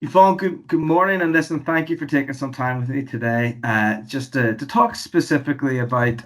Yvonne, good morning, and listen, thank you for taking some time with me today, just to talk specifically about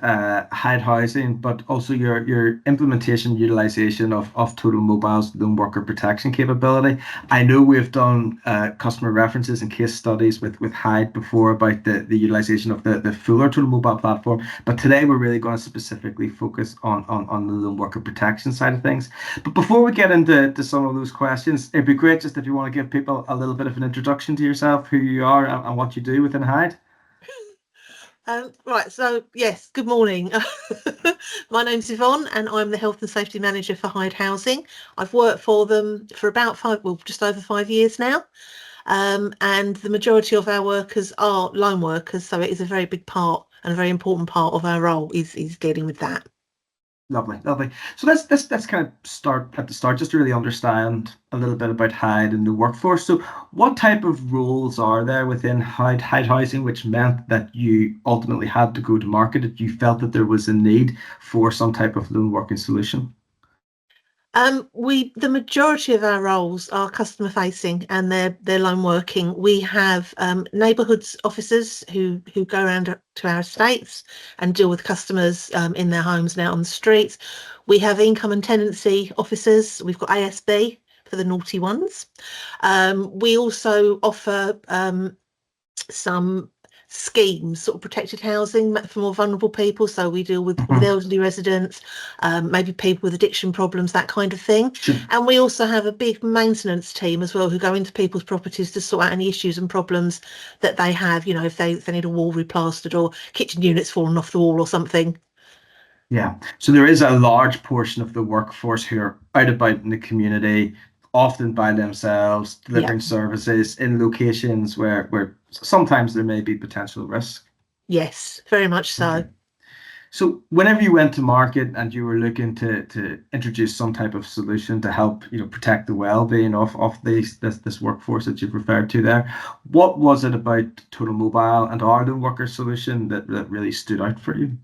Hyde housing, but also your implementation utilization of Total Mobile's loan worker protection capability. I know we've done customer references and case studies with Hyde before about the utilization of the fuller Total Mobile platform, but today we're really going to specifically focus on the loan worker protection side of things. But before we get into some of those questions, it'd be great just if you want to give people a little bit of an introduction to yourself, who you are, and what you do within Hyde. Right, so yes, good morning. My name's Yvonne and I'm the Health and Safety Manager for Hyde Housing. I've worked for them for about just over 5 years now. And the majority of our workers are lone workers, so it is a very big part and a very important part of our role is dealing with that. Lovely, lovely. So let's kind of start at the start, just to really understand a little bit about Hyde and the workforce. So, what type of roles are there within Hyde housing, which meant that you ultimately had to go to market, that you felt that there was a need for some type of loan working solution? The majority of our roles are customer facing and they're lone working. We have neighbourhoods officers who go around to our estates and deal with customers in their homes and out on the streets. We have income and tenancy officers. We've got ASB for the naughty ones. We also offer some schemes, sort of protected housing for more vulnerable people. So we deal with Mhm. elderly residents, maybe people with addiction problems, that kind of thing. Sure. And we also have a big maintenance team as well who go into people's properties to sort out any issues and problems that they have. You know, if they need a wall replastered or kitchen units fallen off the wall or something. Yeah. So there is a large portion of the workforce who are out about in the community, often by themselves, Yeah. delivering services in locations where sometimes there may be potential risk. Yes, very much Okay. so. So whenever you went to market and you were looking to introduce some type of solution to help, protect the well-being of this workforce that you've referred to there, what was it about Total Mobile and our loan worker solution that really stood out for you?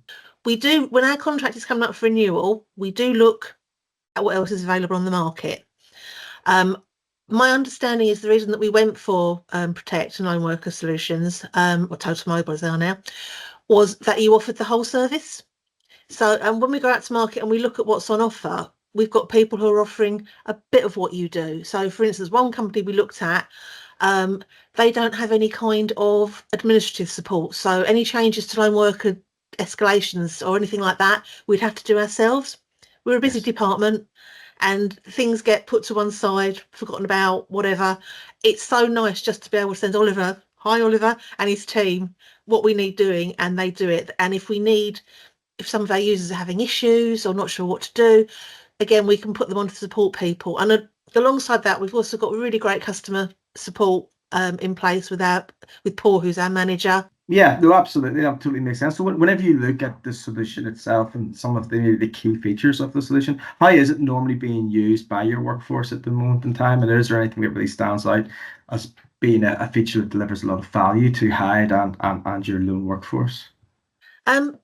We do, when our contract is coming up for renewal, we do look at what else is available on the market. Um, my understanding is the reason that we went for Protect and Lone Worker Solutions, or Totalmobile as they are now, was that you offered the whole service. So when we go out to market and we look at what's on offer, we've got people who are offering a bit of what you do. So for instance, one company we looked at, um, they don't have any kind of administrative support. So any changes to loan worker escalations or anything like that, we'd have to do ourselves. We're a busy Yes. department and things get put to one side, forgotten about, whatever. It's so nice just to be able to send Oliver, hi Oliver, and his team what we need doing, and they do it. And if some of our users are having issues or not sure what to do, again, we can put them on to support people. And alongside that, we've also got really great customer support in place with Paul, who's our manager. Yeah, no, absolutely. That totally makes sense. So whenever you look at the solution itself and some of the key features of the solution, how is it normally being used by your workforce at the moment in time? And is there anything that really stands out as being a feature that delivers a lot of value to Hyde and your loan workforce? Um,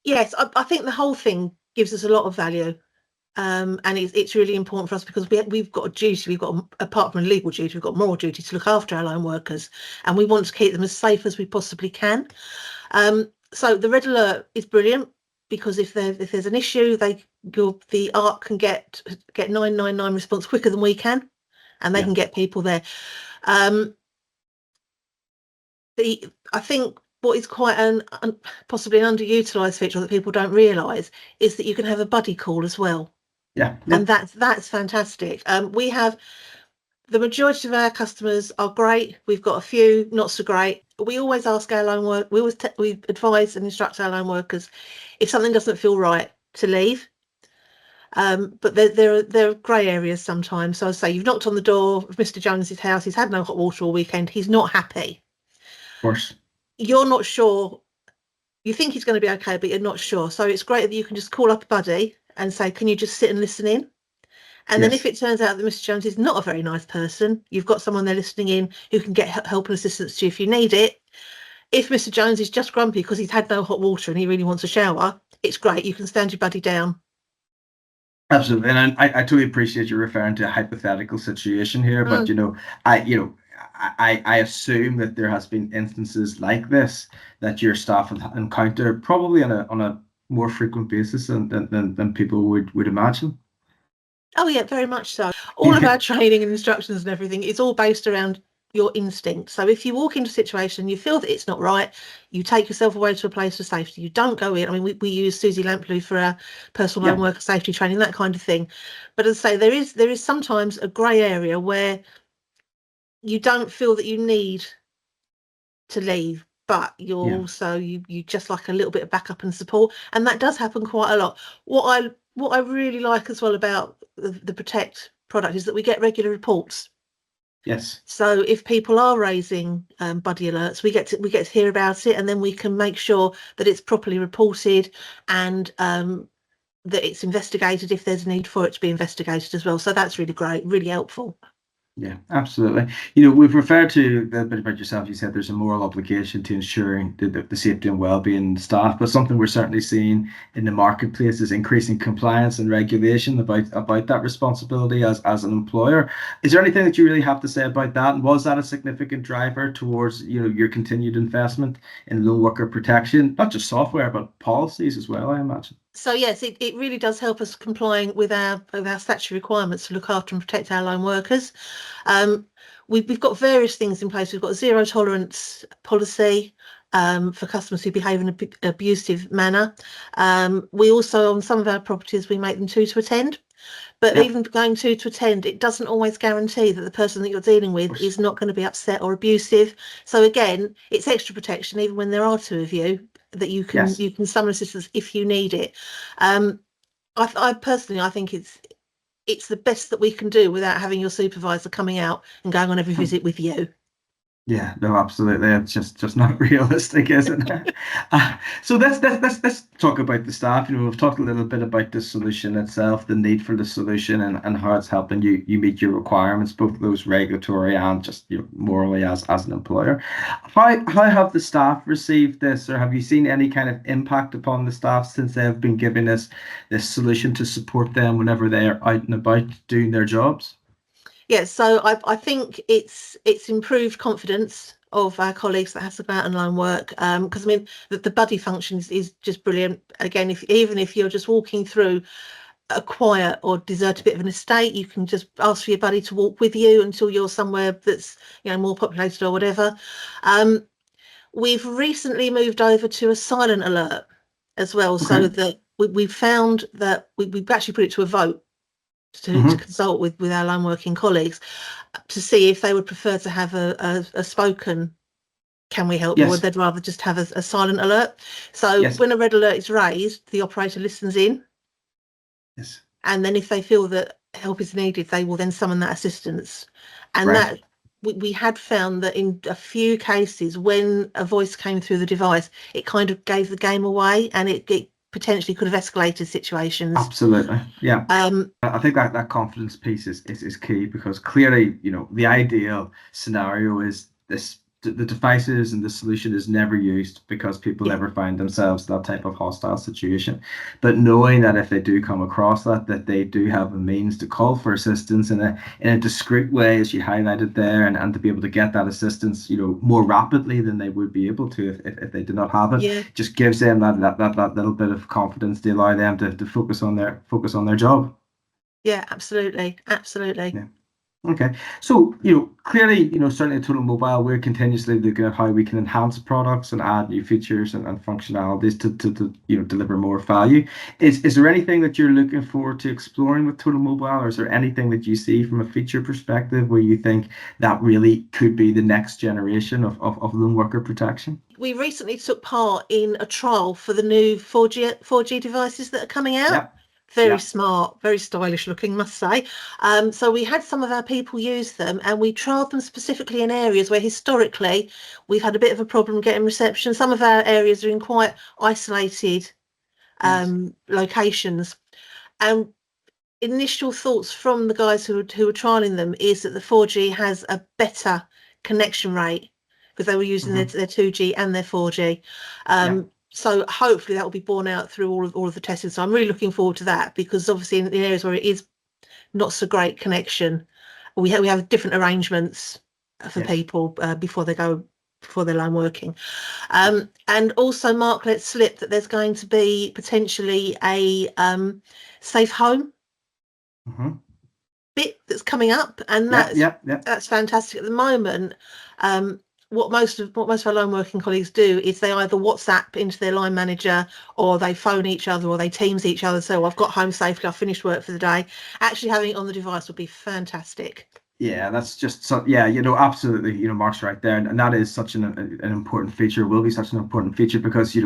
yes, I think the whole thing gives us a lot of value. And it's really important for us because we've got a duty. We've got, apart from a legal duty, we've got moral duty to look after our lone workers, and we want to keep them as safe as we possibly can. So the red alert is brilliant because if there's an issue, the ARC can get 999 response quicker than we can, and they Yeah. can get people there. Um, I think what is quite possibly an underutilized feature that people don't realise is that you can have a buddy call as well, Yeah. and Yeah. that's fantastic. We have the majority of our customers are great. We've got a few not so great. We always ask our loan work. We advise and instruct our loan workers if something doesn't feel right to leave. But there are grey areas sometimes. So I say you've knocked on the door of Mr. Jones's house. He's had no hot water all weekend. He's not happy. Of course. You're not sure. You think he's going to be okay, but you're not sure. So it's great that you can just call up a buddy and say, "Can you just sit and listen in?" And then if Yes. it turns out that Mr. Jones is not a very nice person, you've got someone there listening in who can get help and assistance to you if you need it. If Mr. Jones is just grumpy because he's had no hot water and he really wants a shower, it's great. You can stand your buddy down. Absolutely, and I totally appreciate you referring to a hypothetical situation here, but Mm, I I assume that there has been instances like this that your staff have encountered probably on a more frequent basis than people would imagine. Oh yeah, very much so. All of our training and instructions and everything is all based around your instinct. So if you walk into a situation and you feel that it's not right, you take yourself away to a place of safety. You don't go in. I mean, we use Susie Lampley for our personal Yeah, home worker safety training, that kind of thing. But as I say, there is sometimes a grey area where you don't feel that you need to leave, but yeah, you just like a little bit of backup and support, and that does happen quite a lot. What I really like as well about the Protect product is that we get regular reports. yes. So if people are raising buddy alerts, we get to hear about it, and then we can make sure that it's properly reported, and that it's investigated if there's a need for it to be investigated as well. So that's really great, really helpful. Yeah, absolutely. You know, we've referred to a bit about yourself. You said there's a moral obligation to ensuring the safety and well-being of the staff, but something we're certainly seeing in the marketplace is increasing compliance and regulation about that responsibility as an employer. Is there anything that you really have to say about that? And was that a significant driver towards, you know, your continued investment in lone worker protection, not just software, but policies as well, I imagine? So yes, it really does help us complying with our statutory requirements to look after and protect our line workers. Um, we've got various things in place. We've got a zero tolerance policy for customers who behave in an abusive manner. We also, on some of our properties, we make them two to attend. But Yeah, of even going to attend, it doesn't always guarantee that the person that you're dealing with course. is not going to be upset or abusive. So again, it's extra protection, even when there are two of you, that you can Yes. you can summon assistance if you need it. Um, I personally, I think it's the best that we can do without having your supervisor coming out and going on every visit with you. Yeah, no, absolutely. It's just not realistic, isn't it? So let's talk about the staff. You know, we've talked a little bit about the solution itself, the need for the solution, and how it's helping you meet your requirements, both those regulatory and just, you know, morally as an employer. How have the staff received this, or have you seen any kind of impact upon the staff since they've been given this solution to support them whenever they are out and about doing their jobs? Yeah, so I think it's improved confidence of our colleagues that have to go out and line work. Because I mean, the buddy function is just brilliant. Again, if even if you're just walking through a quiet or deserted bit of an estate, you can just ask for your buddy to walk with you until you're somewhere that's, more populated or whatever. Um, we've recently moved over to a silent alert as well, so Okay. that we found that we've actually put it to a vote to Hmm. consult with our line working colleagues to see if they would prefer to have a spoken "can we help you," or Yes. they'd rather just have a silent alert. So Yes. when a red alert is raised, the operator listens in, Yes. and then if they feel that help is needed, they will then summon that assistance. And Right. that we had found that in a few cases, when a voice came through the device, it kind of gave the game away, and it potentially could have escalated situations. Absolutely. Yeah. Um, I think that confidence piece is key because clearly, you know, the ideal scenario is the devices and the solution is never used because people yeah, never find themselves in that type of hostile situation. But knowing that if they do come across that they do have a means to call for assistance in a discreet way, as you highlighted there, and to be able to get that assistance, you know, more rapidly than they would be able to if they did not have it, yeah, just gives them that little bit of confidence to allow them to focus on their job. yeah, absolutely, absolutely. Yeah. Okay. So, you know, clearly, you know, certainly at Total Mobile, we're continuously looking at how we can enhance products and add new features and functionalities to you know, deliver more value. Is there anything that you're looking forward to exploring with Total Mobile, or is there anything that you see from a feature perspective where you think that really could be the next generation of lone worker protection? We recently took part in a trial for the new 4G devices that are coming out. Yeah. Very Yeah. smart, very stylish looking, must say. So we had some of our people use them, and we trialled them specifically in areas where historically we've had a bit of a problem getting reception. Some of our areas are in quite isolated Yes. locations, and initial thoughts from the guys who were trialing them is that the 4G has a better connection rate because they were using their, Hmm. their 2G and their 4G. Yeah. So hopefully that will be borne out through all of the testing. So I'm really looking forward to that, because obviously in the areas where it is not so great connection, we have different arrangements. for Yes. people before they're line working. And also Mark let slip that there's going to be potentially a safe home bit that's coming up, and that's fantastic. At the moment, what most of our line working colleagues do is they either WhatsApp into their line manager, or they phone each other, or they Teams each other. So I've got home safely, I've finished work for the day. Actually having it on the device would be fantastic. Yeah, that's just so, yeah, absolutely, Mark's right there, and that is such an important feature, will be such an important feature, because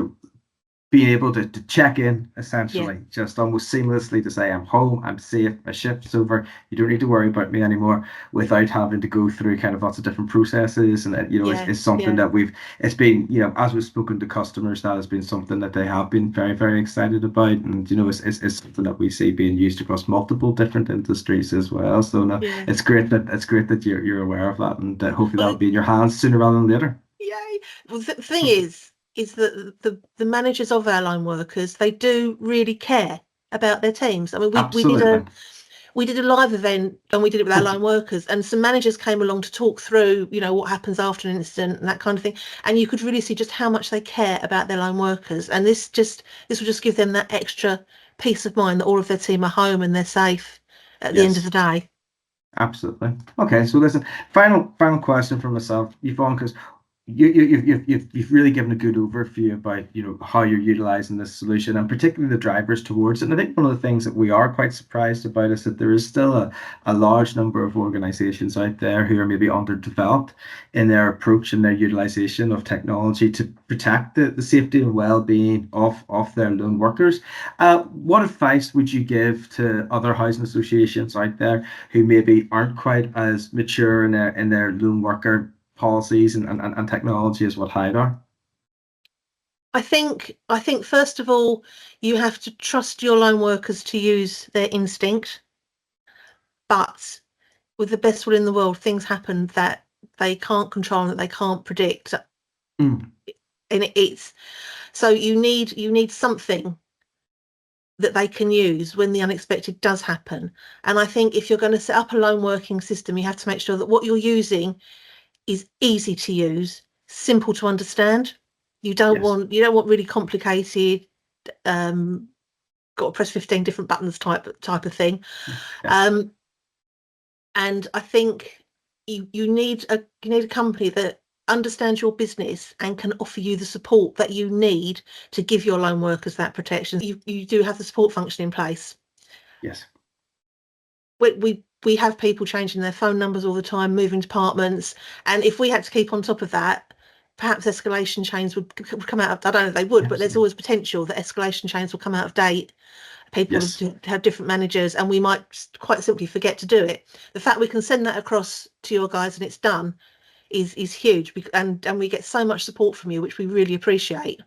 being able to check in essentially, just almost seamlessly, to say I'm home, I'm safe, my shift's over, you don't need to worry about me anymore, without having to go through kind of lots of different processes. And it's something that it's been, as we've spoken to customers, that has been something that they have been very, very excited about. And it's something that we see being used across multiple different industries as well. So no, it's great that you're aware of that, and hopefully that'll be in your hands sooner rather than later. Yay. Well, the thing is that the managers of our line workers, they do really care about their teams. I mean, Absolutely. we did a live event, and we did it with our line workers, and some managers came along to talk through, what happens after an incident and that kind of thing. And you could really see just how much they care about their line workers. And this will just give them that extra peace of mind that all of their team are home and they're safe at the end of the day. Absolutely. Okay, so listen, final question for myself, Yvonne, because you've really given a good overview about how you're utilizing this solution, and particularly the drivers towards it. And I think one of the things that we are quite surprised about is that there is still a large number of organizations out there who are maybe underdeveloped in their approach and their utilization of technology to protect the safety and well-being of their lone workers. What advice would you give to other housing associations out there who maybe aren't quite as mature in their lone worker policies and technology as what Hyde are? I think first of all, you have to trust your line workers to use their instinct. But with the best will in the world, things happen that they can't control and that they can't predict. And it's so you need something that they can use when the unexpected does happen. And I think if you're going to set up a line working system, you have to make sure that what you're using is easy to use, simple to understand. You don't want really complicated, got to press 15 different buttons type of thing. And I think you need a company that understands your business and can offer you the support that you need to give your line workers that protection. You do have the support function in place. Yes. We have people changing their phone numbers all the time, moving departments, and if we had to keep on top of that, perhaps escalation chains would come out of, I don't know if they would, but there's always potential that escalation chains will come out of date. People have different managers, and we might quite simply forget to do it. The fact we can send that across to your guys and it's done is huge, and we get so much support from you, which we really appreciate.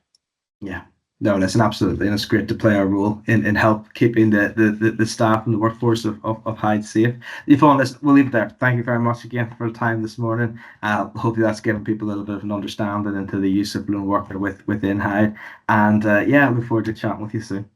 Yeah. No, listen, absolutely. And it's great to play our role in help keeping the staff and the workforce of Hyde safe. Yvonne, listen, we'll leave it there. Thank you very much again for the time this morning. Hopefully that's given people a little bit of an understanding into the use of lone worker within Hyde. And look forward to chatting with you soon.